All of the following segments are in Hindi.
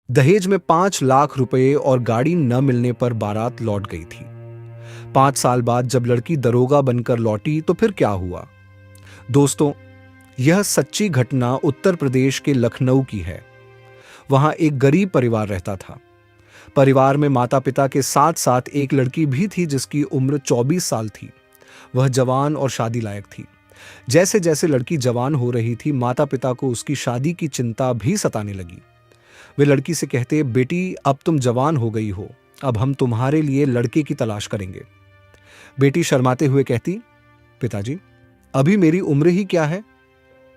दहेज में 5 लाख रुपए और गाड़ी न मिलने पर बारात लौट गई थी। 5 साल बाद जब लड़की दरोगा बनकर लौटी तो फिर क्या हुआ? दोस्तों, यह सच्ची घटना उत्तर प्रदेश के लखनऊ की है। वहां एक गरीब परिवार रहता था। परिवार में माता पिता के साथ साथ एक लड़की भी थी जिसकी उम्र 24 साल थी। वह जवान और शादी लायक थी। जैसे जैसे लड़की जवान हो रही थी, माता पिता को उसकी शादी की चिंता भी सताने लगी। वे लड़की से कहते, बेटी अब तुम जवान हो गई हो, अब हम तुम्हारे लिए लड़के की तलाश करेंगे। बेटी शर्माते हुए कहती, पिताजी अभी मेरी उम्र ही क्या है,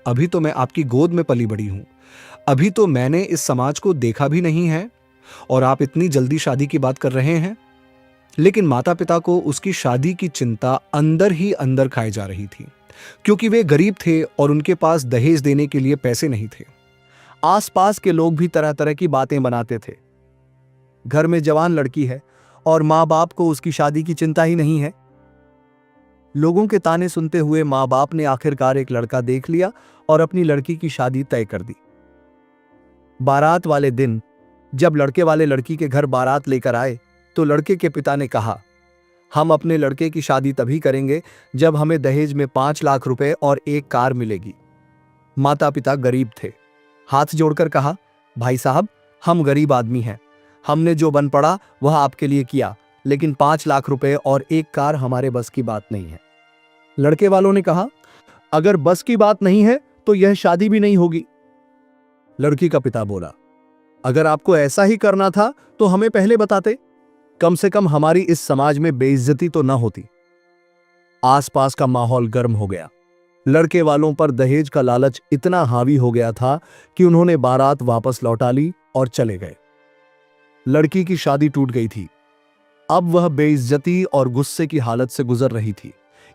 अभी तो मैं आपकी गोद में पली बड़ी हूं, अभी तो मैंने इस समाज को देखा भी नहीं है और आप इतनी जल्दी शादी की बात कर रहे हैं। लेकिन माता पिता को उसकी शादी की चिंता अंदर ही अंदर खाई जा रही थी, क्योंकि वे गरीब थे और उनके पास दहेज देने के लिए पैसे नहीं थे। आसपास के लोग भी तरह तरह की बातें बनाते थे। घर में जवान लड़की है और माँ बाप को उसकी शादी की चिंता ही नहीं है। लोगों के ताने सुनते हुए माँ बाप ने आखिरकार एक लड़का देख लिया और अपनी लड़की की शादी तय कर दी। बारात वाले दिन जब लड़के वाले लड़की के घर बारात लेकर आए तो लड़के के पिता ने कहा, हम अपने लड़के की शादी तभी करेंगे जब हमें दहेज में 5 लाख रुपए और एक कार मिलेगी। माता पिता गरीब थे। हाथ जोड़कर कहा, भाई साहब हम गरीब आदमी हैं, हमने जो बन पड़ा वह आपके लिए किया, लेकिन 5 लाख रुपए और एक कार हमारे बस की बात नहीं है। लड़के वालों ने कहा, अगर बस की बात नहीं है तो यह शादी भी नहीं होगी। लड़की का पिता बोला, अगर आपको ऐसा ही करना था तो हमें पहले बताते, कम से कम हमारी इस समाज में बेइज्जती तो ना होती। आसपास का माहौल गर्म हो गया। लड़के वालों पर दहेज का लालच इतना हावी हो गया था कि उन्होंने बारात वापस लौटा ली और चले गए। लड़की की शादी टूट गई थी। अब वह बेइज्जती और गुस्से की हालत से गुजर रही थी।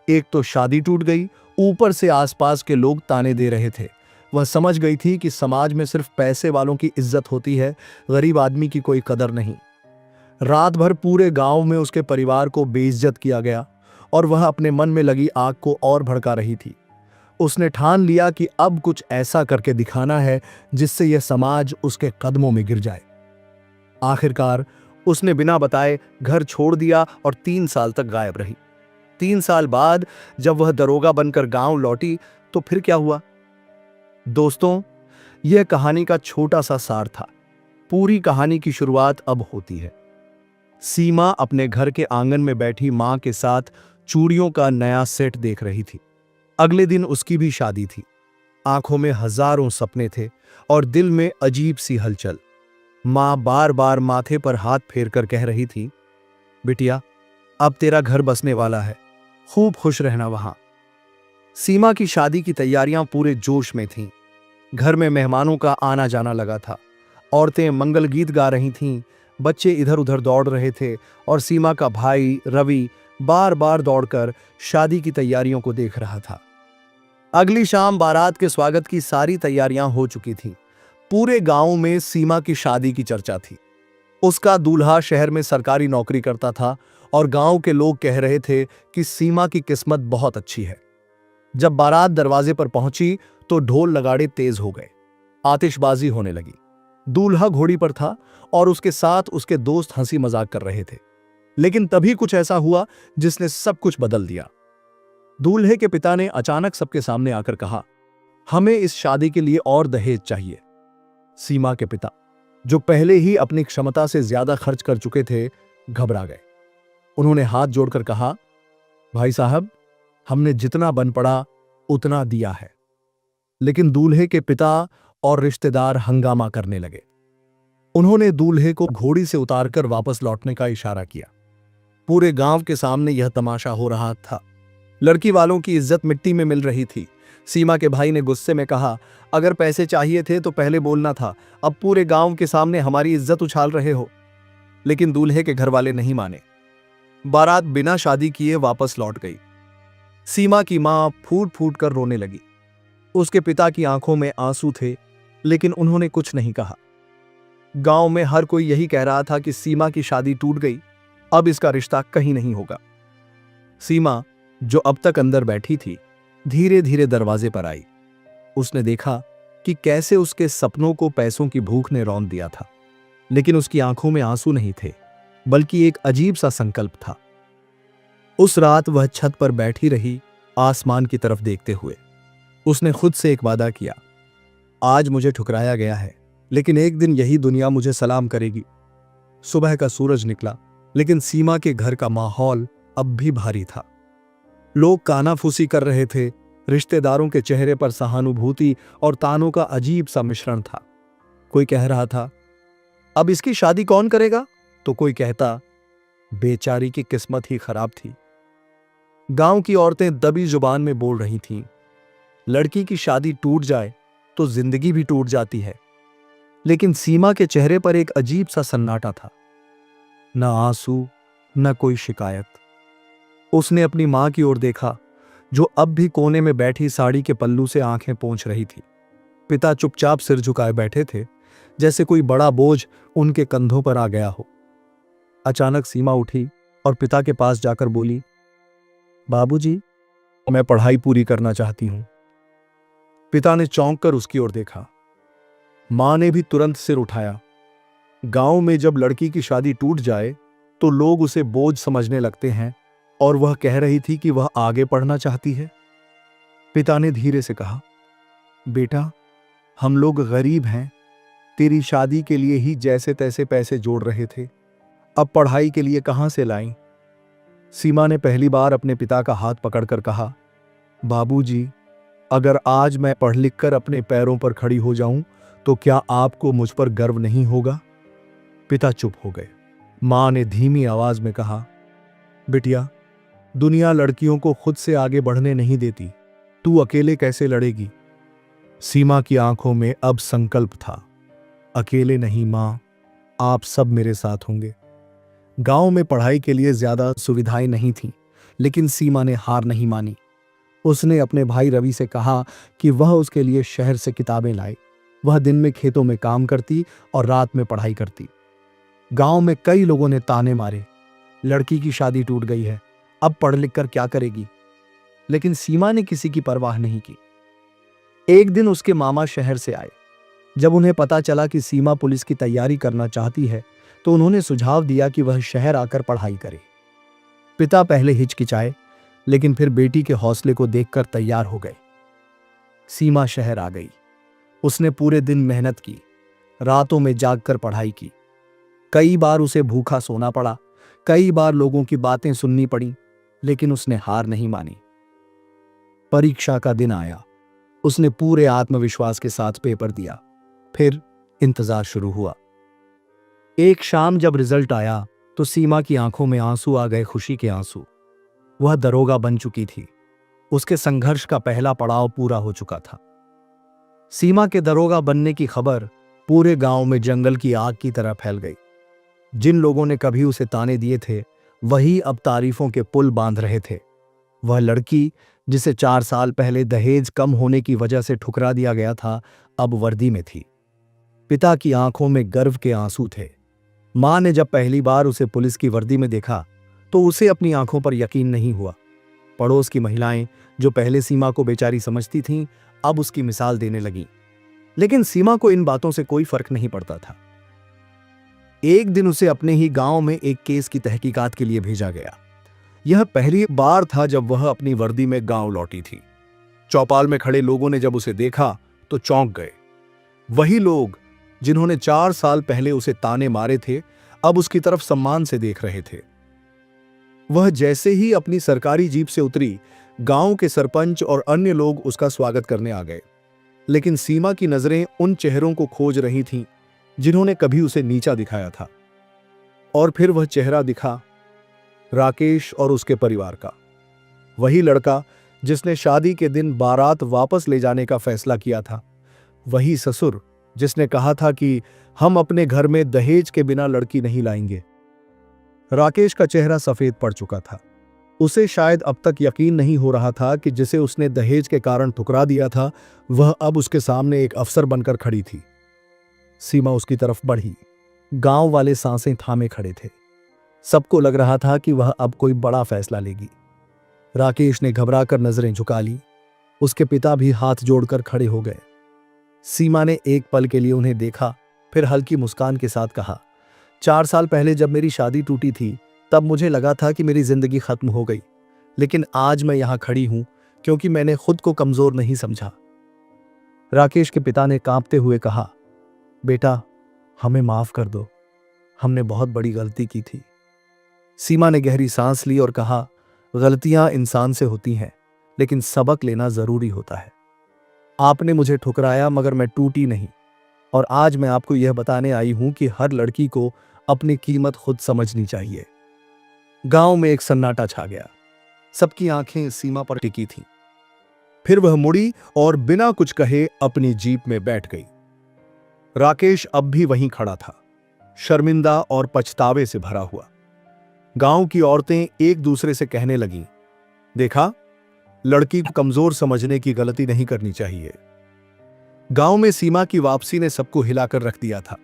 एक तो शादी टूट गई, ऊपर से आसपास के लोग ताने दे रहे थे। वह समझ गई थी कि समाज में सिर्फ पैसे वालों की इज्जत होती है, गरीब आदमी की कोई कदर नहीं। रात भर पूरे गांव में उसके परिवार को बेइज्जत किया गया और वह अपने मन में लगी आग को और भड़का रही थी। उसने ठान लिया कि अब कुछ ऐसा करके दिखाना है जिससे यह समाज उसके कदमों में गिर जाए। आखिरकार उसने बिना बताए घर छोड़ दिया और 3 साल तक गायब रही। 3 साल बाद जब वह दरोगा बनकर गांव लौटी तो फिर क्या हुआ? दोस्तों, यह कहानी का छोटा सा सार था। पूरी कहानी की शुरुआत अब होती है। सीमा अपने घर के आंगन में बैठी मां के साथ चूड़ियों का नया सेट देख रही थी। अगले दिन उसकी भी शादी थी। आंखों में हजारों सपने थे और दिल में अजीब सी हलचल। मां बार बार माथे पर हाथ फेरकर कह रही थी, बिटिया अब तेरा घर बसने वाला है, खूब खुश रहना वहां। सीमा की शादी की तैयारियां पूरे जोश में थीं। घर में मेहमानों का आना जाना लगा था। औरतें मंगल गीत गा रही थीं, बच्चे इधर उधर दौड़ रहे थे और सीमा का भाई रवि बार बार दौड़कर शादी की तैयारियों को देख रहा था। अगली शाम बारात के स्वागत की सारी तैयारियां हो चुकी थीं। पूरे गांव में सीमा की शादी की चर्चा थी। उसका दूल्हा शहर में सरकारी नौकरी करता था और गांव के लोग कह रहे थे कि सीमा की किस्मत बहुत अच्छी है। जब बारात दरवाजे पर पहुंची तो ढोल नगाड़े तेज हो गए, आतिशबाजी होने लगी। दूल्हा घोड़ी पर था और उसके साथ उसके दोस्त हंसी मजाक कर रहे थे। लेकिन तभी कुछ ऐसा हुआ जिसने सब कुछ बदल दिया। दूल्हे के पिता ने अचानक सबके सामने आकर कहा, हमें इस शादी के लिए और दहेज चाहिए। सीमा के पिता, जो पहले ही अपनी क्षमता से ज्यादा खर्च कर चुके थे, घबरा गए। उन्होंने हाथ जोड़कर कहा, भाई साहब हमने जितना बन पड़ा उतना दिया है। लेकिन दूल्हे के पिता और रिश्तेदार हंगामा करने लगे। उन्होंने दूल्हे को घोड़ी से उतारकर वापस लौटने का इशारा किया। पूरे गांव के सामने यह तमाशा हो रहा था। लड़की वालों की इज्जत मिट्टी में मिल रही थी। सीमा के भाई ने गुस्से में कहा, अगर पैसे चाहिए थे तो पहले बोलना था, अब पूरे गांव के सामने हमारी इज्जत उछाल रहे हो। लेकिन दूल्हे के घर वाले नहीं माने। बारात बिना शादी किए वापस लौट गई। सीमा की मां फूट फूट कर रोने लगी। उसके पिता की आंखों में आंसू थे, लेकिन उन्होंने कुछ नहीं कहा। गांव में हर कोई यही कह रहा था कि सीमा की शादी टूट गई, अब इसका रिश्ता कहीं नहीं होगा। सीमा, जो अब तक अंदर बैठी थी, धीरे धीरे दरवाजे पर आई। उसने देखा कि कैसे उसके सपनों को पैसों की भूख ने रौंद दिया था। लेकिन उसकी आंखों में आंसू नहीं थे, बल्कि एक अजीब सा संकल्प था। उस रात वह छत पर बैठी रही, आसमान की तरफ देखते हुए। उसने खुद से एक वादा किया, आज मुझे ठुकराया गया है, लेकिन एक दिन यही दुनिया मुझे सलाम करेगी। सुबह का सूरज निकला, लेकिन सीमा के घर का माहौल अब भी भारी था। लोग कानाफूसी कर रहे थे, रिश्तेदारों के चेहरे पर सहानुभूति और तानों का अजीब सा मिश्रण था। कोई कह रहा था, अब इसकी शादी कौन करेगा? तो कोई कहता, बेचारी की किस्मत ही खराब थी। गांव की औरतें दबी जुबान में बोल रही थीं, लड़की की शादी टूट जाए तो जिंदगी भी टूट जाती है। लेकिन सीमा के चेहरे पर एक अजीब सा सन्नाटा था, न आंसू, न कोई शिकायत। उसने अपनी मां की ओर देखा, जो अब भी कोने में बैठी साड़ी के पल्लू से आंखें पोंछ रही थी। पिता चुपचाप सिर झुकाए बैठे थे, जैसे कोई बड़ा बोझ उनके कंधों पर आ गया हो। अचानक सीमा उठी और पिता के पास जाकर बोली, बाबूजी, मैं पढ़ाई पूरी करना चाहती हूं। पिता ने चौंक कर उसकी ओर देखा। मां ने भी तुरंत सिर उठाया। गांव में जब लड़की की शादी टूट जाए तो लोग उसे बोझ समझने लगते हैं, और वह कह रही थी कि वह आगे पढ़ना चाहती है। पिता ने धीरे से कहा, बेटा, हम लोग गरीब हैं, तेरी शादी के लिए ही जैसे तैसे पैसे जोड़ रहे थे, अब पढ़ाई के लिए कहां से लाएं? सीमा ने पहली बार अपने पिता का हाथ पकड़कर कहा, बाबूजी, अगर आज मैं पढ़ लिख कर अपने पैरों पर खड़ी हो जाऊं तो क्या आपको मुझ पर गर्व नहीं होगा? पिता चुप हो गए। मां ने धीमी आवाज में कहा, बिटिया, दुनिया लड़कियों को खुद से आगे बढ़ने नहीं देती, तू अकेले कैसे लड़ेगी? सीमा की आंखों में अब संकल्प था, अकेले नहीं मां, आप सब मेरे साथ होंगे। गांव में पढ़ाई के लिए ज्यादा सुविधाएं नहीं थीं, लेकिन सीमा ने हार नहीं मानी। उसने अपने भाई रवि से कहा कि वह उसके लिए शहर से किताबें लाए। वह दिन में खेतों में काम करती और रात में पढ़ाई करती। गांव में कई लोगों ने ताने मारे, लड़की की शादी टूट गई है, अब पढ़ लिख कर क्या करेगी? लेकिन सीमा ने किसी की परवाह नहीं की। एक दिन उसके मामा शहर से आए। जब उन्हें पता चला कि सीमा पुलिस की तैयारी करना चाहती है, तो उन्होंने सुझाव दिया कि वह शहर आकर पढ़ाई करे। पिता पहले हिचकिचाए, लेकिन फिर बेटी के हौसले को देखकर तैयार हो गए। सीमा शहर आ गई। उसने पूरे दिन मेहनत की, रातों में जागकर पढ़ाई की। कई बार उसे भूखा सोना पड़ा, कई बार लोगों की बातें सुननी पड़ी, लेकिन उसने हार नहीं मानी। परीक्षा का दिन आया। उसने पूरे आत्मविश्वास के साथ पेपर दिया। फिर इंतजार शुरू हुआ। एक शाम जब रिजल्ट आया तो सीमा की आंखों में आंसू आ गए, खुशी के आंसू। वह दरोगा बन चुकी थी। उसके संघर्ष का पहला पड़ाव पूरा हो चुका था। सीमा के दरोगा बनने की खबर पूरे गांव में जंगल की आग की तरह फैल गई। जिन लोगों ने कभी उसे ताने दिए थे, वही अब तारीफों के पुल बांध रहे थे। वह लड़की, जिसे 4 साल पहले दहेज कम होने की वजह से ठुकरा दिया गया था, अब वर्दी में थी। पिता की आंखों में गर्व के आंसू थे। मां ने जब पहली बार उसे पुलिस की वर्दी में देखा तो उसे अपनी आंखों पर यकीन नहीं हुआ। पड़ोस की महिलाएं, जो पहले सीमा को बेचारी समझती थीं, अब उसकी मिसाल देने लगीं। लेकिन सीमा को इन बातों से कोई फर्क नहीं पड़ता था। एक दिन उसे अपने ही गांव में एक केस की तहकीकात के लिए भेजा गया। यह पहली बार था जब वह अपनी वर्दी में गांव लौटी थी। चौपाल में खड़े लोगों ने जब उसे देखा तो चौंक गए। वही लोग जिन्होंने 4 साल पहले उसे ताने मारे थे, अब उसकी तरफ सम्मान से देख रहे थे। वह जैसे ही अपनी सरकारी जीप से उतरी, गांव के सरपंच और अन्य लोग उसका स्वागत करने आ गए। लेकिन सीमा की नजरें उन चेहरों को खोज रही थीं जिन्होंने कभी उसे नीचा दिखाया था। और फिर वह चेहरा दिखा, राकेश और उसके परिवार का। वही लड़का जिसने शादी के दिन बारात वापस ले जाने का फैसला किया था। वही ससुर जिसने कहा था कि हम अपने घर में दहेज के बिना लड़की नहीं लाएंगे। राकेश का चेहरा सफेद पड़ चुका था। उसे शायद अब तक यकीन नहीं हो रहा था कि जिसे उसने दहेज के कारण ठुकरा दिया था, वह अब उसके सामने एक अफसर बनकर खड़ी थी। सीमा उसकी तरफ बढ़ी। गांव वाले सांसें थामे खड़े थे। सबको लग रहा था कि वह अब कोई बड़ा फैसला लेगी। राकेश ने घबराकर नजरें झुका ली। उसके पिता भी हाथ जोड़कर खड़े हो गए। सीमा ने एक पल के लिए उन्हें देखा, फिर हल्की मुस्कान के साथ कहा, 4 साल पहले जब मेरी शादी टूटी थी तब मुझे लगा था कि मेरी जिंदगी खत्म हो गई, लेकिन आज मैं यहां खड़ी हूं क्योंकि मैंने खुद को कमजोर नहीं समझा। राकेश के पिता ने कांपते हुए कहा, बेटा हमें माफ कर दो, हमने बहुत बड़ी गलती की थी। सीमा ने गहरी सांस ली और कहा, गलतियां इंसान से होती हैं, लेकिन सबक लेना जरूरी होता है। आपने मुझे ठुकराया मगर मैं टूटी नहीं, और आज मैं आपको यह बताने आई हूं कि हर लड़की को अपनी कीमत खुद समझनी चाहिए। गांव में एक सन्नाटा छा गया। सबकी आंखें सीमा पर टिकी थीं। फिर वह मुड़ी और बिना कुछ कहे अपनी जीप में बैठ गई। राकेश अब भी वहीं खड़ा था, शर्मिंदा और पछतावे से भरा हुआ। गांव की औरतें एक दूसरे से कहने लगीं, देखा, लड़की को कमजोर समझने की गलती नहीं करनी चाहिए। गांव में सीमा की वापसी ने सबको हिलाकर रख दिया था।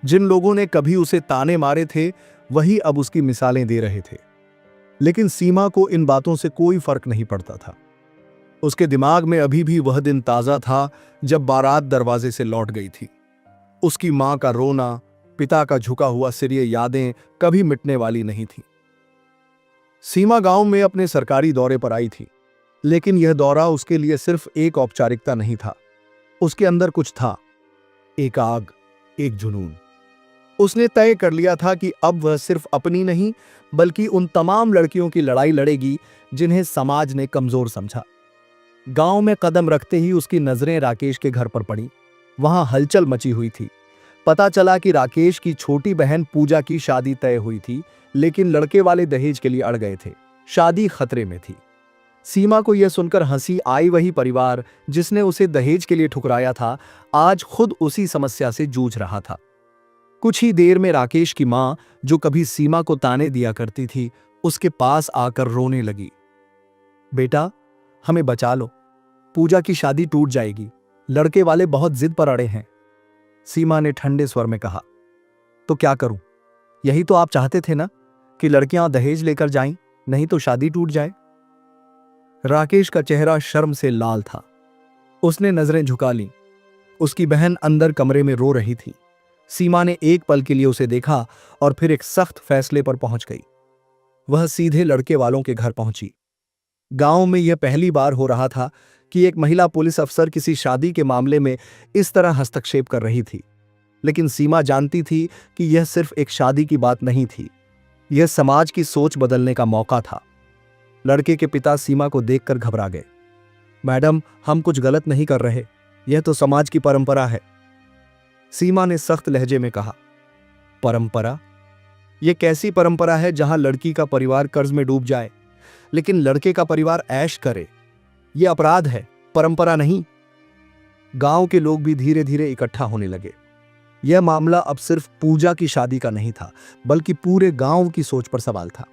जिन लोगों ने कभी उसे ताने मारे थे वही अब उसकी मिसालें दे रहे थे। लेकिन सीमा को इन बातों से कोई फर्क नहीं पड़ता था। उसके दिमाग में अभी भी वह दिन ताजा था जब बारात दरवाजे से लौट गई थी। उसकी मां का रोना, पिता का झुका हुआ सिर, ये यादें कभी मिटने वाली नहीं थी। सीमा गांव में अपने सरकारी दौरे पर आई थी, लेकिन यह दौरा उसके लिए सिर्फ एक औपचारिकता नहीं था। उसके अंदर कुछ था, एक आग, एक जुनून। उसने तय कर लिया था कि अब वह सिर्फ अपनी नहीं बल्कि उन तमाम लड़कियों की लड़ाई लड़ेगी जिन्हें समाज ने कमजोर समझा। गांव में कदम रखते ही उसकी नजरें राकेश के घर पर पड़ी। वहां हलचल मची हुई थी। पता चला कि राकेश की छोटी बहन पूजा की शादी तय हुई थी, लेकिन लड़के वाले दहेज के लिए अड़ गए थे। शादी खतरे में थी। सीमा को यह सुनकर हंसी आई। वही परिवार जिसने उसे दहेज के लिए ठुकराया था, आज खुद उसी समस्या से जूझ रहा था। कुछ ही देर में राकेश की मां, जो कभी सीमा को ताने दिया करती थी, उसके पास आकर रोने लगी। बेटा, हमें बचा लो, पूजा की शादी टूट जाएगी, लड़के वाले बहुत जिद पर अड़े हैं। सीमा ने ठंडे स्वर में कहा, तो क्या करूं? यही तो आप चाहते थे ना कि लड़कियां दहेज लेकर जाएं, नहीं तो शादी टूट जाए। राकेश का चेहरा शर्म से लाल था। उसने नजरें झुका लीं। उसकी बहन अंदर कमरे में रो रही थी। सीमा ने एक पल के लिए उसे देखा और फिर एक सख्त फैसले पर पहुंच गई। वह सीधे लड़के वालों के घर पहुंची। गांव में यह पहली बार हो रहा था कि एक महिला पुलिस अफसर किसी शादी के मामले में इस तरह हस्तक्षेप कर रही थी। लेकिन सीमा जानती थी कि यह सिर्फ एक शादी की बात नहीं थी, यह समाज की सोच बदलने का मौका था। लड़के के पिता सीमा को देखकर घबरा गए। मैडम, हम कुछ गलत नहीं कर रहे, यह तो समाज की परंपरा है। सीमा ने सख्त लहजे में कहा, परंपरा? यह कैसी परंपरा है जहां लड़की का परिवार कर्ज में डूब जाए लेकिन लड़के का परिवार ऐश करे? यह अपराध है, परंपरा नहीं। गांव के लोग भी धीरे धीरे इकट्ठा होने लगे। यह मामला अब सिर्फ पूजा की शादी का नहीं था, बल्कि पूरे गांव की सोच पर सवाल था।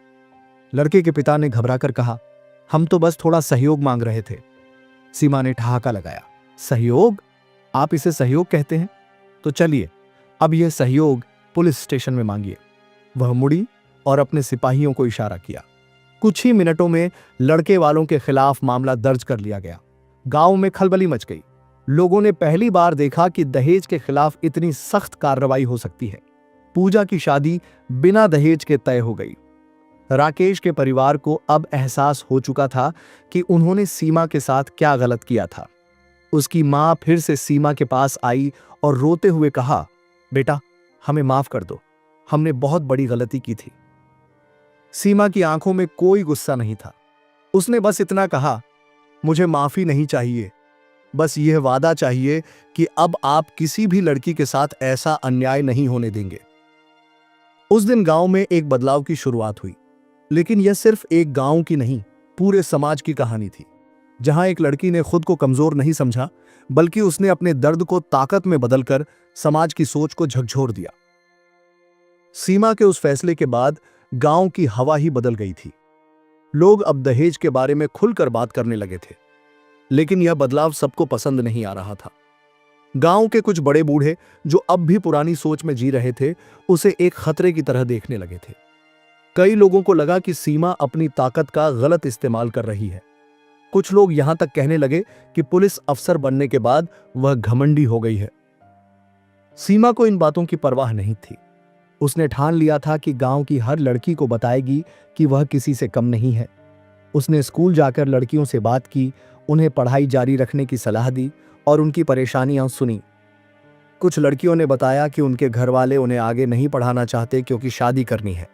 लड़के के पिता ने घबराकर कहा, हम तो बस थोड़ा सहयोग मांग रहे थे। सीमा ने ठहाका लगाया, सहयोग? आप इसे सहयोग कहते हैं? तो चलिए, अब यह सहयोग पुलिस स्टेशन में मांगिए। वह मुड़ी और अपने सिपाहियों को इशारा किया। कुछ ही मिनटों में लड़के वालों के खिलाफ मामला दर्ज कर लिया गया। गांव में खलबली मच गई। लोगों ने पहली बार देखा कि दहेज के खिलाफ इतनी सख्त कार्रवाई हो सकती है। पूजा की शादी बिना दहेज के तय हो गई। राकेश के परिवार को अब एहसास हो चुका था कि उन्होंने सीमा के साथ क्या गलत किया था। उसकी मां फिर से सीमा के पास आई और रोते हुए कहा, बेटा, हमें माफ कर दो, हमने बहुत बड़ी गलती की थी। सीमा की आंखों में कोई गुस्सा नहीं था। उसने बस इतना कहा, मुझे माफी नहीं चाहिए, बस यह वादा चाहिए कि अब आप किसी भी लड़की के साथ ऐसा अन्याय नहीं होने देंगे। उस दिन गांव में एक बदलाव की शुरुआत हुई, लेकिन यह सिर्फ एक गांव की नहीं, पूरे समाज की कहानी थी। जहां एक लड़की ने खुद को कमजोर नहीं समझा, बल्कि उसने अपने दर्द को ताकत में बदलकर समाज की सोच को झकझोर दिया। सीमा के उस फैसले के बाद गांव की हवा ही बदल गई थी। लोग अब दहेज के बारे में खुलकर बात करने लगे थे, लेकिन यह बदलाव सबको पसंद नहीं आ रहा था। गांव के कुछ बड़े बूढ़े, जो अब भी पुरानी सोच में जी रहे थे, उसे एक खतरे की तरह देखने लगे थे। कई लोगों को लगा कि सीमा अपनी ताकत का गलत इस्तेमाल कर रही है। कुछ लोग यहां तक कहने लगे कि पुलिस अफसर बनने के बाद वह घमंडी हो गई है। सीमा को इन बातों की परवाह नहीं थी। उसने ठान लिया था कि गांव की हर लड़की को बताएगी कि वह किसी से कम नहीं है। उसने स्कूल जाकर लड़कियों से बात की, उन्हें पढ़ाई जारी रखने की सलाह दी और उनकी परेशानियां सुनी। कुछ लड़कियों ने बताया कि उनके घर वाले उन्हें आगे नहीं पढ़ाना चाहते क्योंकि शादी करनी है।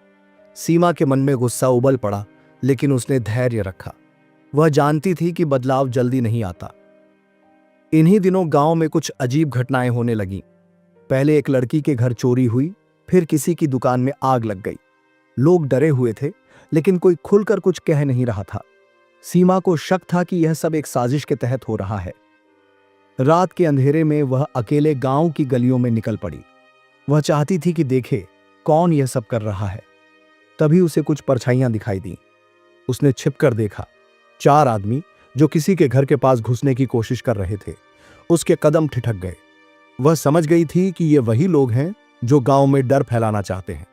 सीमा के मन में गुस्सा उबल पड़ा, लेकिन उसने धैर्य रखा। वह जानती थी कि बदलाव जल्दी नहीं आता। इन्हीं दिनों गांव में कुछ अजीब घटनाएं होने लगीं। पहले एक लड़की के घर चोरी हुई, फिर किसी की दुकान में आग लग गई। लोग डरे हुए थे, लेकिन कोई खुलकर कुछ कह नहीं रहा था। सीमा को शक था कि यह सब एक साजिश के तहत हो रहा है। रात के अंधेरे में वह अकेले गांव की गलियों में निकल पड़ी। वह चाहती थी कि देखे कौन यह सब कर रहा है। तभी उसे कुछ परछाइयां दिखाई दी। उसने छिपकर देखा। 4 आदमी जो किसी के घर के पास घुसने की कोशिश कर रहे थे। उसके कदम ठिठक गए। वह समझ गई थी कि ये वही लोग हैं जो गांव में डर फैलाना चाहते हैं।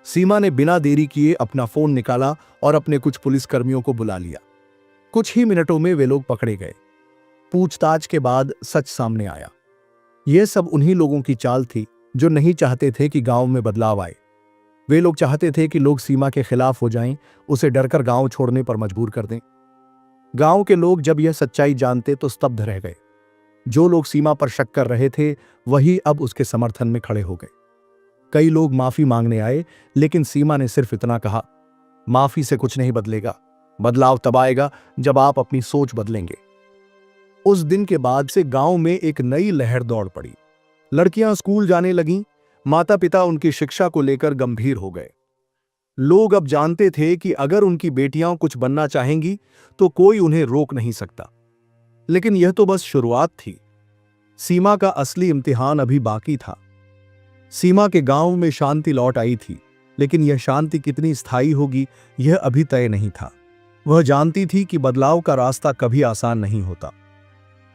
सीमा ने बिना देरी किए अपना फोन निकाला और अपने कुछ पुलिसकर्मियों को बुला लिया। कुछ ही मिनटों में वे लोग पकड़े गए। पूछताछ के बाद सच सामने आया। यह सब उन्हीं लोगों की चाल थी जो नहीं चाहते थे कि गांव में बदलाव आए। वे लोग चाहते थे कि लोग सीमा के खिलाफ हो जाएं, उसे डरकर गांव छोड़ने पर मजबूर कर दें। गांव के लोग जब यह सच्चाई जानते तो स्तब्ध रह गए। जो लोग सीमा पर शक कर रहे थे वही अब उसके समर्थन में खड़े हो गए। कई लोग माफी मांगने आए, लेकिन सीमा ने सिर्फ इतना कहा, माफी से कुछ नहीं बदलेगा। बदलाव तब आएगा जब आप अपनी सोच बदलेंगे। उस दिन के बाद से गांव में एक नई लहर दौड़ पड़ी। लड़कियां स्कूल जाने लगीं, माता पिता उनकी शिक्षा को लेकर गंभीर हो गए। लोग अब जानते थे कि अगर उनकी बेटियां कुछ बनना चाहेंगी तो कोई उन्हें रोक नहीं सकता। लेकिन यह तो बस शुरुआत थी। सीमा का असली इम्तिहान अभी बाकी था। सीमा के गांव में शांति लौट आई थी, लेकिन यह शांति कितनी स्थायी होगी यह अभी तय नहीं था। वह जानती थी कि बदलाव का रास्ता कभी आसान नहीं होता।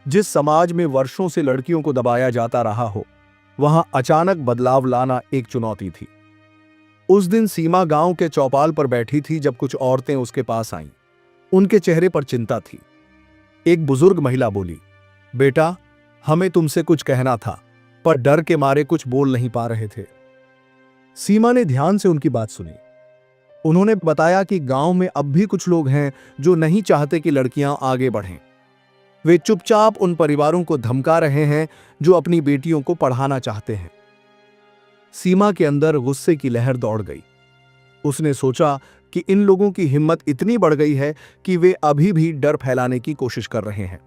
जिस समाज में वर्षों से लड़कियों को दबाया जाता रहा हो, वहां अचानक बदलाव लाना एक चुनौती थी। उस दिन सीमा गांव के चौपाल पर बैठी थी जब कुछ औरतें उसके पास आईं। उनके चेहरे पर चिंता थी। एक बुजुर्ग महिला बोली, बेटा, हमें तुमसे कुछ कहना था, पर डर के मारे कुछ बोल नहीं पा रहे थे। सीमा ने ध्यान से उनकी बात सुनी। उन्होंने बताया कि गांव में अब भी कुछ लोग हैं जो नहीं चाहते कि लड़कियां आगे बढ़ें। वे चुपचाप उन परिवारों को धमका रहे हैं जो अपनी बेटियों को पढ़ाना चाहते हैं। सीमा के अंदर गुस्से की लहर दौड़ गई। उसने सोचा कि इन लोगों की हिम्मत इतनी बढ़ गई है कि वे अभी भी डर फैलाने की कोशिश कर रहे हैं।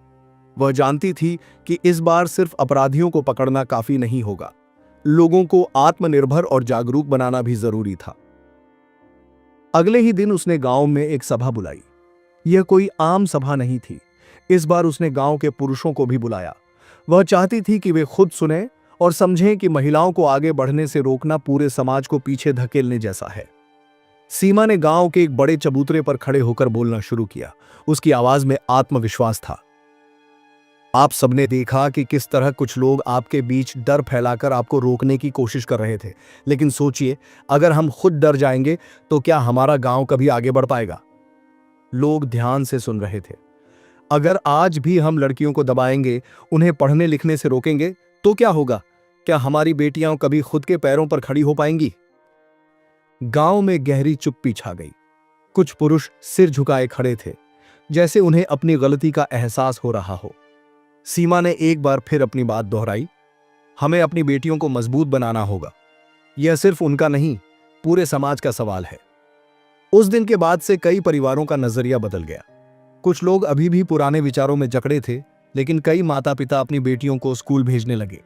वह जानती थी कि इस बार सिर्फ अपराधियों को पकड़ना काफी नहीं होगा, लोगों को आत्मनिर्भर और जागरूक बनाना भी जरूरी था। अगले ही दिन उसने गांव में एक सभा बुलाई। यह कोई आम सभा नहीं थी। इस बार उसने गांव के पुरुषों को भी बुलाया। वह चाहती थी कि वे खुद सुने और समझें कि महिलाओं को आगे बढ़ने से रोकना पूरे समाज को पीछे धकेलने जैसा है। सीमा ने गांव के एक बड़े चबूतरे पर खड़े होकर बोलना शुरू किया। उसकी आवाज में आत्मविश्वास था। आप सबने देखा कि किस तरह कुछ लोग आपके बीच डर फैलाकर आपको रोकने की कोशिश कर रहे थे, लेकिन सोचिए, अगर हम खुद डर जाएंगे तो क्या हमारा गांव कभी आगे बढ़ पाएगा? लोग ध्यान से सुन रहे थे। अगर आज भी हम लड़कियों को दबाएंगे, उन्हें पढ़ने लिखने से रोकेंगे, तो क्या होगा? क्या हमारी बेटियां कभी खुद के पैरों पर खड़ी हो पाएंगी? गांव में गहरी चुप्पी छा गई। कुछ पुरुष सिर झुकाए खड़े थे, जैसे उन्हें अपनी गलती का एहसास हो रहा हो। सीमा ने एक बार फिर अपनी बात दोहराई, हमें अपनी बेटियों को मजबूत बनाना होगा। यह सिर्फ उनका नहीं, पूरे समाज का सवाल है। उस दिन के बाद से कई परिवारों का नजरिया बदल गया। कुछ लोग अभी भी पुराने विचारों में जकड़े थे, लेकिन कई माता पिता अपनी बेटियों को स्कूल भेजने लगे।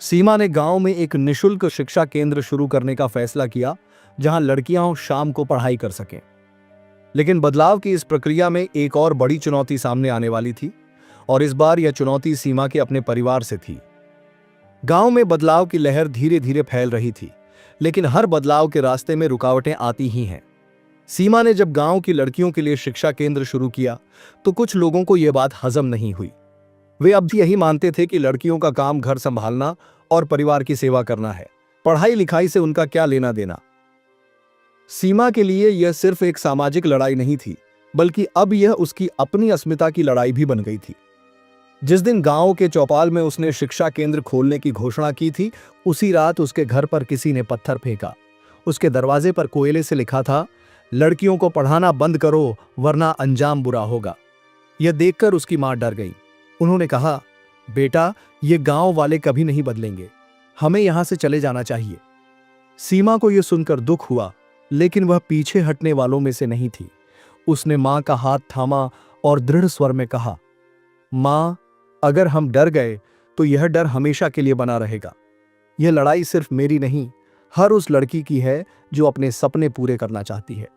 सीमा ने गांव में एक निशुल्क शिक्षा केंद्र शुरू करने का फैसला किया, जहां लड़कियां शाम को पढ़ाई कर सकें। लेकिन बदलाव की इस प्रक्रिया में एक और बड़ी चुनौती सामने आने वाली थी, और इस बार यह चुनौती सीमा के अपने परिवार से थी। गांव में बदलाव की लहर धीरे धीरे फैल रही थी, लेकिन हर बदलाव के रास्ते में रुकावटें आती ही हैं। सीमा ने जब गांव की लड़कियों के लिए शिक्षा केंद्र शुरू किया तो कुछ लोगों को यह बात हजम नहीं हुई। वे अब भी यही मानते थे कि लड़कियों का काम घर संभालना और परिवार की सेवा करना है, पढ़ाई लिखाई से उनका क्या लेना देना। सीमा के लिए यह सिर्फ एक सामाजिक लड़ाई नहीं थी, बल्कि अब यह उसकी अपनी अस्मिता की लड़ाई भी बन गई थी। जिस दिन गांव के चौपाल में उसने शिक्षा केंद्र खोलने की घोषणा की थी, उसी रात उसके घर पर किसी ने पत्थर फेंका। उसके दरवाजे पर कोयले से लिखा था, लड़कियों को पढ़ाना बंद करो वरना अंजाम बुरा होगा। यह देखकर उसकी मां डर गई। उन्होंने कहा, बेटा, ये गांव वाले कभी नहीं बदलेंगे, हमें यहां से चले जाना चाहिए। सीमा को यह सुनकर दुख हुआ, लेकिन वह पीछे हटने वालों में से नहीं थी। उसने मां का हाथ थामा और दृढ़ स्वर में कहा, मां, अगर हम डर गए तो यह डर हमेशा के लिए बना रहेगा। यह लड़ाई सिर्फ मेरी नहीं, हर उस लड़की की है जो अपने सपने पूरे करना चाहती है।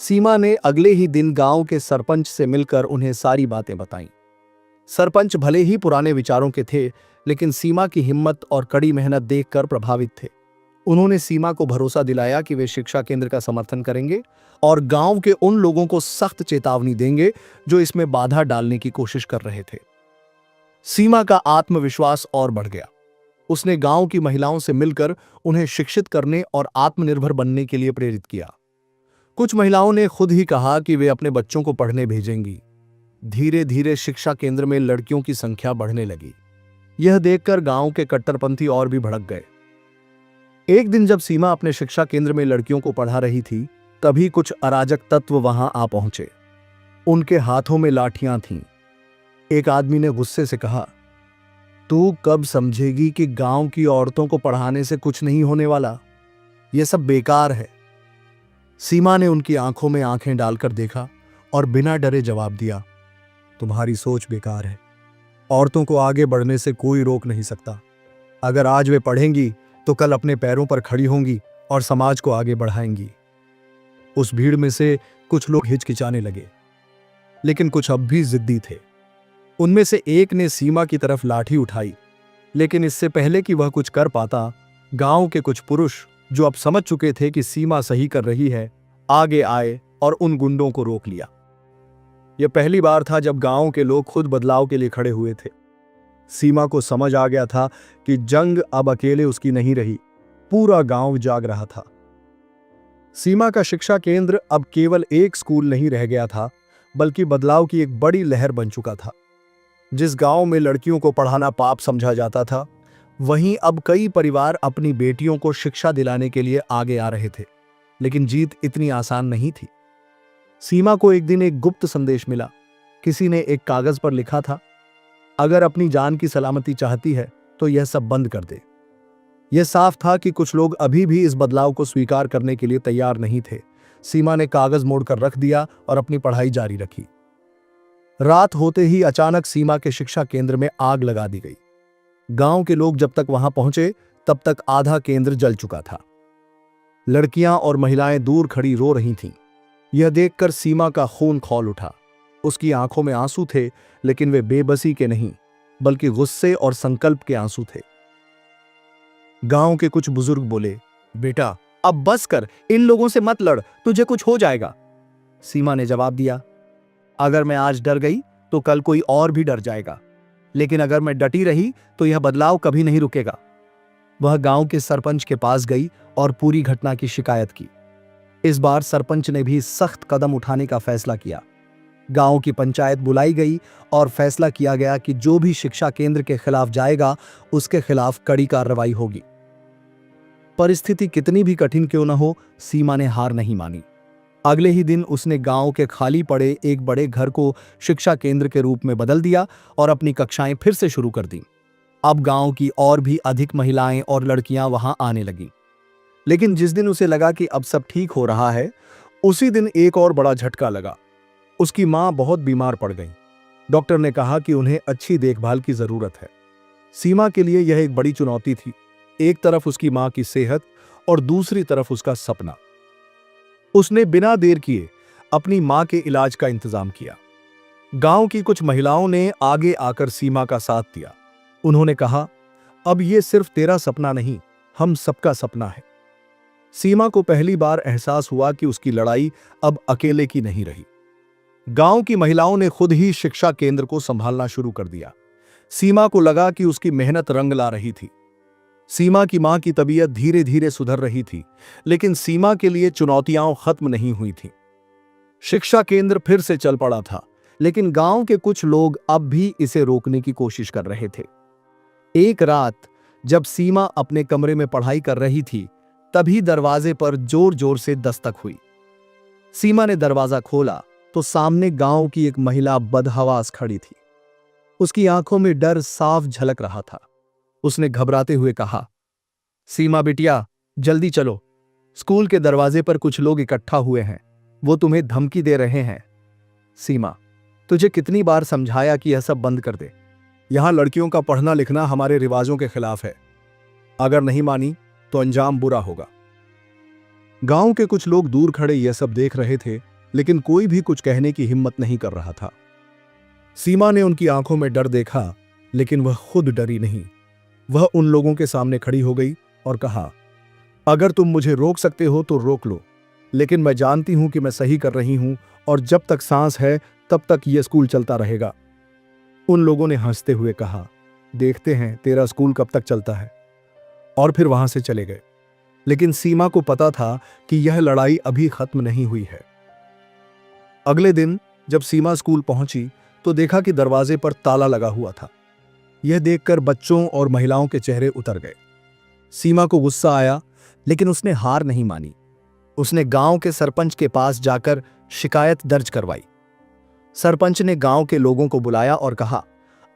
सीमा ने अगले ही दिन गांव के सरपंच से मिलकर उन्हें सारी बातें बताईं। सरपंच भले ही पुराने विचारों के थे, लेकिन सीमा की हिम्मत और कड़ी मेहनत देखकर प्रभावित थे। उन्होंने सीमा को भरोसा दिलाया कि वे शिक्षा केंद्र का समर्थन करेंगे और गांव के उन लोगों को सख्त चेतावनी देंगे जो इसमें बाधा डालने की कोशिश कर रहे थे। सीमा का आत्मविश्वास और बढ़ गया। उसने गांव की महिलाओं से मिलकर उन्हें शिक्षित करने और आत्मनिर्भर बनने के लिए प्रेरित किया। कुछ महिलाओं ने खुद ही कहा कि वे अपने बच्चों को पढ़ने भेजेंगी। धीरे धीरे शिक्षा केंद्र में लड़कियों की संख्या बढ़ने लगी। यह देखकर गांव के कट्टरपंथी और भी भड़क गए। एक दिन जब सीमा अपने शिक्षा केंद्र में लड़कियों को पढ़ा रही थी, तभी कुछ अराजक तत्व वहां आ पहुंचे। उनके हाथों में लाठियां थीं। एक आदमी ने गुस्से से कहा, तू कब समझेगी कि गांव की औरतों को पढ़ाने से कुछ नहीं होने वाला? यह सब बेकार है। सीमा ने उनकी आंखों में आंखें डालकर देखा और बिना डरे जवाब दिया, तुम्हारी सोच बेकार है। औरतों को आगे बढ़ने से कोई रोक नहीं सकता। अगर आज वे पढ़ेंगी तो कल अपने पैरों पर खड़ी होंगी और समाज को आगे बढ़ाएंगी। उस भीड़ में से कुछ लोग हिचकिचाने लगे, लेकिन कुछ अब भी जिद्दी थे। उनमें से एक ने सीमा की तरफ लाठी उठाई, लेकिन इससे पहले कि वह कुछ कर पाता, गांव के कुछ पुरुष जो अब समझ चुके थे कि सीमा सही कर रही है, आगे आए और उन गुंडों को रोक लिया। यह पहली बार था जब गांव के लोग खुद बदलाव के लिए खड़े हुए थे। सीमा को समझ आ गया था कि जंग अब अकेले उसकी नहीं रही, पूरा गांव जाग रहा था। सीमा का शिक्षा केंद्र अब केवल एक स्कूल नहीं रह गया था, बल्कि बदलाव की एक बड़ी लहर बन चुका था। जिस गांव में लड़कियों को पढ़ाना पाप समझा जाता था, वहीं अब कई परिवार अपनी बेटियों को शिक्षा दिलाने के लिए आगे आ रहे थे। लेकिन जीत इतनी आसान नहीं थी। सीमा को एक दिन एक गुप्त संदेश मिला। किसी ने एक कागज पर लिखा था, अगर अपनी जान की सलामती चाहती है तो यह सब बंद कर दे। यह साफ था कि कुछ लोग अभी भी इस बदलाव को स्वीकार करने के लिए तैयार नहीं थे। सीमा ने कागज मोड़कर रख दिया और अपनी पढ़ाई जारी रखी। रात होते ही अचानक सीमा के शिक्षा केंद्र में आग लगा दी गई। गांव के लोग जब तक वहां पहुंचे, तब तक आधा केंद्र जल चुका था। लड़कियां और महिलाएं दूर खड़ी रो रही थीं। यह देखकर सीमा का खून खौल उठा। उसकी आंखों में आंसू थे, लेकिन वे बेबसी के नहीं, बल्कि गुस्से और संकल्प के आंसू थे। गांव के कुछ बुजुर्ग बोले, बेटा, अब बस कर, इन लोगों से मत लड़, तुझे कुछ हो जाएगा। सीमा ने जवाब दिया, अगर मैं आज डर गई तो कल कोई और भी डर जाएगा, लेकिन अगर मैं डटी रही तो यह बदलाव कभी नहीं रुकेगा। वह गांव के सरपंच के पास गई और पूरी घटना की शिकायत की। इस बार सरपंच ने भी सख्त कदम उठाने का फैसला किया। गांव की पंचायत बुलाई गई और फैसला किया गया कि जो भी शिक्षा केंद्र के खिलाफ जाएगा, उसके खिलाफ कड़ी कार्रवाई होगी। परिस्थिति कितनी भी कठिन क्यों न हो, सीमा ने हार नहीं मानी। अगले ही दिन उसने गांव के खाली पड़े एक बड़े घर को शिक्षा केंद्र के रूप में बदल दिया और अपनी कक्षाएं फिर से शुरू कर दी। अब गांव की और भी अधिक महिलाएं और लड़कियां वहां आने लगीं। लेकिन जिस दिन उसे लगा कि अब सब ठीक हो रहा है, उसी दिन एक और बड़ा झटका लगा। उसकी मां बहुत बीमार पड़ गई। डॉक्टर ने कहा कि उन्हें अच्छी देखभाल की जरूरत है। सीमा के लिए यह एक बड़ी चुनौती थी। एक तरफ उसकी मां की सेहत और दूसरी तरफ उसका सपना। उसने बिना देर किए अपनी मां के इलाज का इंतजाम किया। गांव की कुछ महिलाओं ने आगे आकर सीमा का साथ दिया। उन्होंने कहा, अब यह सिर्फ तेरा सपना नहीं, हम सबका सपना है। सीमा को पहली बार एहसास हुआ कि उसकी लड़ाई अब अकेले की नहीं रही। गांव की महिलाओं ने खुद ही शिक्षा केंद्र को संभालना शुरू कर दिया। सीमा को लगा कि उसकी मेहनत रंग ला रही थी। सीमा की मां की तबीयत धीरे धीरे सुधर रही थी, लेकिन सीमा के लिए चुनौतियां खत्म नहीं हुई थीं। शिक्षा केंद्र फिर से चल पड़ा था, लेकिन गांव के कुछ लोग अब भी इसे रोकने की कोशिश कर रहे थे। एक रात जब सीमा अपने कमरे में पढ़ाई कर रही थी, तभी दरवाजे पर जोर जोर से दस्तक हुई। सीमा ने दरवाजा खोला तो सामने गांव की एक महिला बदहवास खड़ी थी। उसकी आंखों में डर साफ झलक रहा था। उसने घबराते हुए कहा, सीमा बिटिया, जल्दी चलो, स्कूल के दरवाजे पर कुछ लोग इकट्ठा हुए हैं, वो तुम्हें धमकी दे रहे हैं। सीमा, तुझे कितनी बार समझाया कि यह सब बंद कर दे। यहां लड़कियों का पढ़ना लिखना हमारे रिवाजों के खिलाफ है। अगर नहीं मानी तो अंजाम बुरा होगा। गांव के कुछ लोग दूर खड़े यह सब देख रहे थे, लेकिन कोई भी कुछ कहने की हिम्मत नहीं कर रहा था। सीमा ने उनकी आंखों में डर देखा, लेकिन वह खुद डरी नहीं। वह उन लोगों के सामने खड़ी हो गई और कहा, अगर तुम मुझे रोक सकते हो तो रोक लो, लेकिन मैं जानती हूं कि मैं सही कर रही हूं और जब तक सांस है तब तक यह स्कूल चलता रहेगा। उन लोगों ने हंसते हुए कहा, देखते हैं तेरा स्कूल कब तक चलता है, और फिर वहां से चले गए। लेकिन सीमा को पता था कि यह लड़ाई अभी खत्म नहीं हुई है। अगले दिन जब सीमा स्कूल पहुंची तो देखा कि दरवाजे पर ताला लगा हुआ था। यह देखकर बच्चों और महिलाओं के चेहरे उतर गए। सीमा को गुस्सा आया, लेकिन उसने हार नहीं मानी। उसने गांव के सरपंच के पास जाकर शिकायत दर्ज करवाई। सरपंच ने गांव के लोगों को बुलाया और कहा,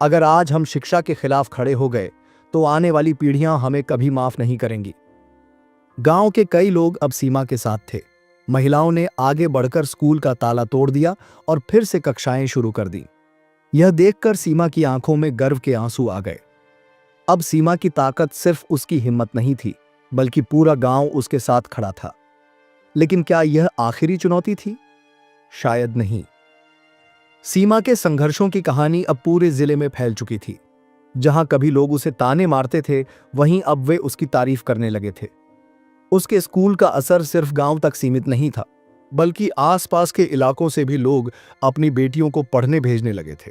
अगर आज हम शिक्षा के खिलाफ खड़े हो गए तो आने वाली पीढ़ियां हमें कभी माफ नहीं करेंगी। गांव के कई लोग अब सीमा के साथ थे। महिलाओं ने आगे बढ़कर स्कूल का ताला तोड़ दिया और फिर से कक्षाएं शुरू कर दी। यह देखकर सीमा की आंखों में गर्व के आंसू आ गए। अब सीमा की ताकत सिर्फ उसकी हिम्मत नहीं थी, बल्कि पूरा गांव उसके साथ खड़ा था। लेकिन क्या यह आखिरी चुनौती थी? शायद नहीं। सीमा के संघर्षों की कहानी अब पूरे जिले में फैल चुकी थी। जहां कभी लोग उसे ताने मारते थे, वहीं अब वे उसकी तारीफ करने लगे थे। उसके स्कूल का असर सिर्फ गांव तक सीमित नहीं था, बल्कि आसपास के इलाकों से भी लोग अपनी बेटियों को पढ़ने भेजने लगे थे।